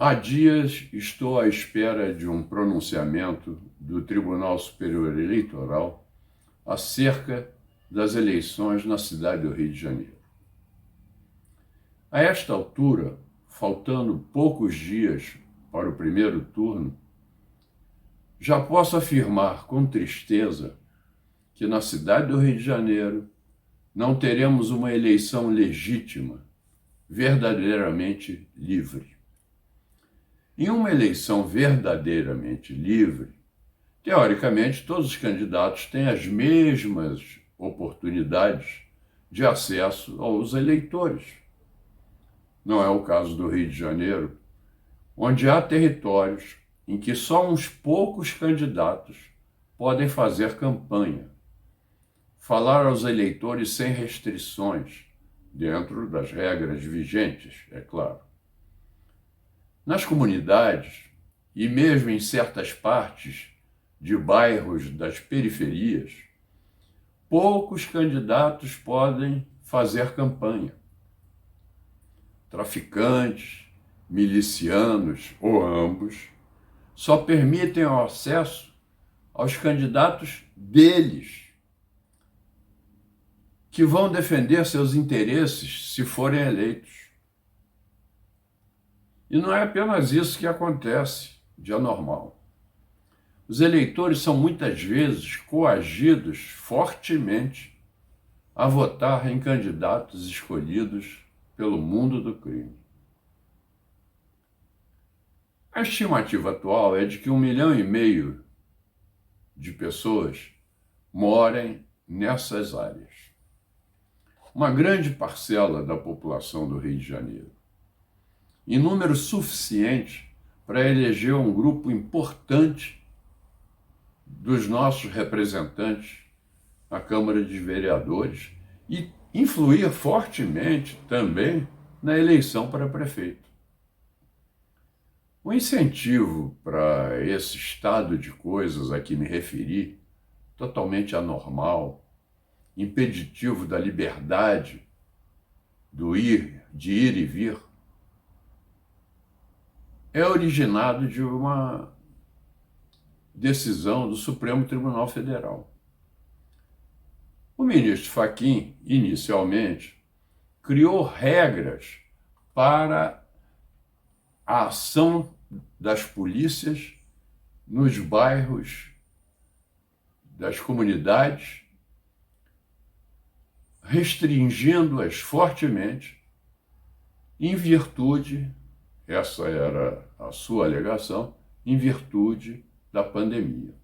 Há dias estou à espera de um pronunciamento do Tribunal Superior Eleitoral acerca das eleições na cidade do Rio de Janeiro. A esta altura, faltando poucos dias para o primeiro turno, já posso afirmar com tristeza que na cidade do Rio de Janeiro não teremos uma eleição legítima, verdadeiramente livre. Em uma eleição verdadeiramente livre, teoricamente, todos os candidatos têm as mesmas oportunidades de acesso aos eleitores. Não é o caso do Rio de Janeiro, onde há territórios em que só uns poucos candidatos podem fazer campanha, falar aos eleitores sem restrições, dentro das regras vigentes, é claro. Nas comunidades, e mesmo em certas partes de bairros das periferias, poucos candidatos podem fazer campanha. Traficantes, milicianos ou ambos só permitem o acesso aos candidatos deles, que vão defender seus interesses se forem eleitos. E não é apenas isso que acontece de anormal. Os eleitores são muitas vezes coagidos fortemente a votar em candidatos escolhidos pelo mundo do crime. A estimativa atual é de que 1,5 milhão de pessoas morem nessas áreas. Uma grande parcela da população do Rio de Janeiro, em número suficiente para eleger um grupo importante dos nossos representantes na Câmara de Vereadores e influir fortemente também na eleição para prefeito. O incentivo para esse estado de coisas a que me referi, totalmente anormal, impeditivo da liberdade de ir e vir, é originado de uma decisão do Supremo Tribunal Federal. O ministro Fachin, inicialmente, criou regras para a ação das polícias nos bairros das comunidades, restringindo-as fortemente em virtude, essa era a sua alegação, em virtude da pandemia.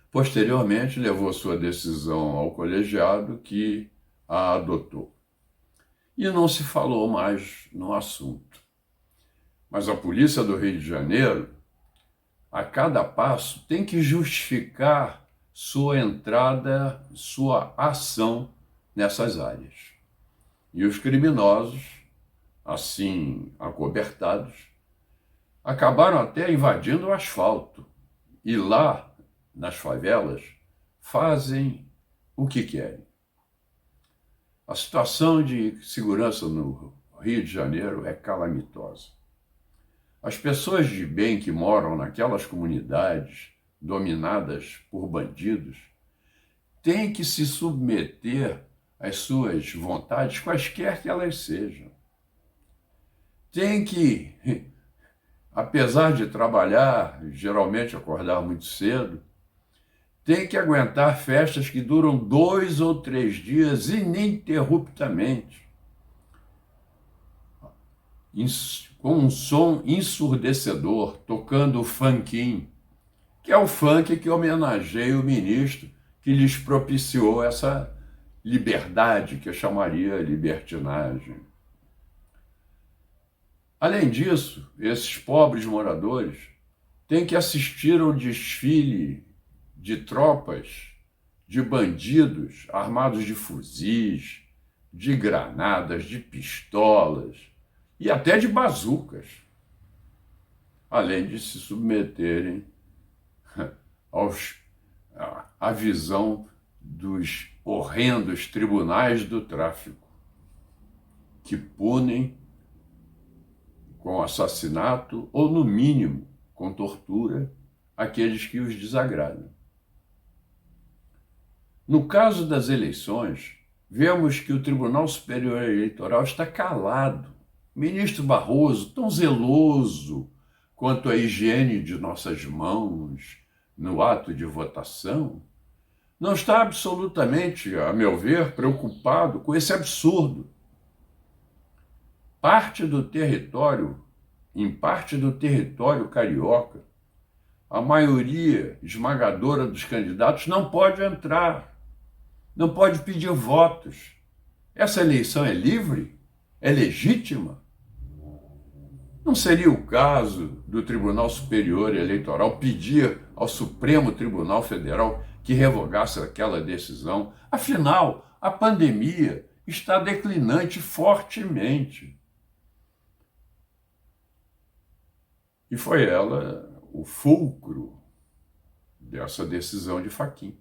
Posteriormente, levou sua decisão ao colegiado, que a adotou. E não se falou mais no assunto. Mas a polícia do Rio de Janeiro, a cada passo, tem que justificar sua entrada, sua ação nessas áreas. E os criminosos, assim acobertados, acabaram até invadindo o asfalto. E lá, nas favelas, fazem o que querem. A situação de segurança no Rio de Janeiro é calamitosa. As pessoas de bem que moram naquelas comunidades dominadas por bandidos têm que se submeter às suas vontades, quaisquer que elas sejam. Tem que, apesar de trabalhar, geralmente acordar muito cedo, tem que aguentar festas que duram 2 ou 3 dias ininterruptamente, com um som ensurdecedor, tocando o funkinho, que é o funk que homenageia o ministro que lhes propiciou essa liberdade, que eu chamaria libertinagem. Além disso, esses pobres moradores têm que assistir ao desfile de tropas, de bandidos armados de fuzis, de granadas, de pistolas e até de bazucas, além de se submeterem à visão dos horrendos tribunais do tráfico, que punem com assassinato ou, no mínimo, com tortura aqueles que os desagradam. No caso das eleições, vemos que o Tribunal Superior Eleitoral está calado. O ministro Barroso, tão zeloso quanto à higiene de nossas mãos no ato de votação, não está absolutamente, a meu ver, preocupado com esse absurdo. Em parte do território carioca, a maioria esmagadora dos candidatos não pode entrar, não pode pedir votos. Essa eleição é livre? É legítima? Não seria o caso do Tribunal Superior Eleitoral pedir ao Supremo Tribunal Federal que revogasse aquela decisão? Afinal, a pandemia está declinante fortemente. E foi ela o fulcro dessa decisão de Fachin.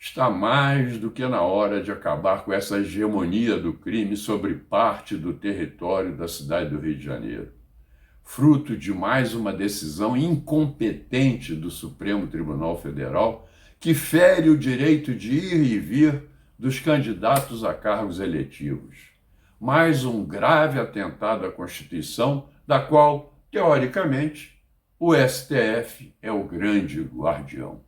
Está mais do que na hora de acabar com essa hegemonia do crime sobre parte do território da cidade do Rio de Janeiro, fruto de mais uma decisão incompetente do Supremo Tribunal Federal que fere o direito de ir e vir dos candidatos a cargos eletivos. Mais um grave atentado à Constituição, da qual, teoricamente, o STF é o grande guardião.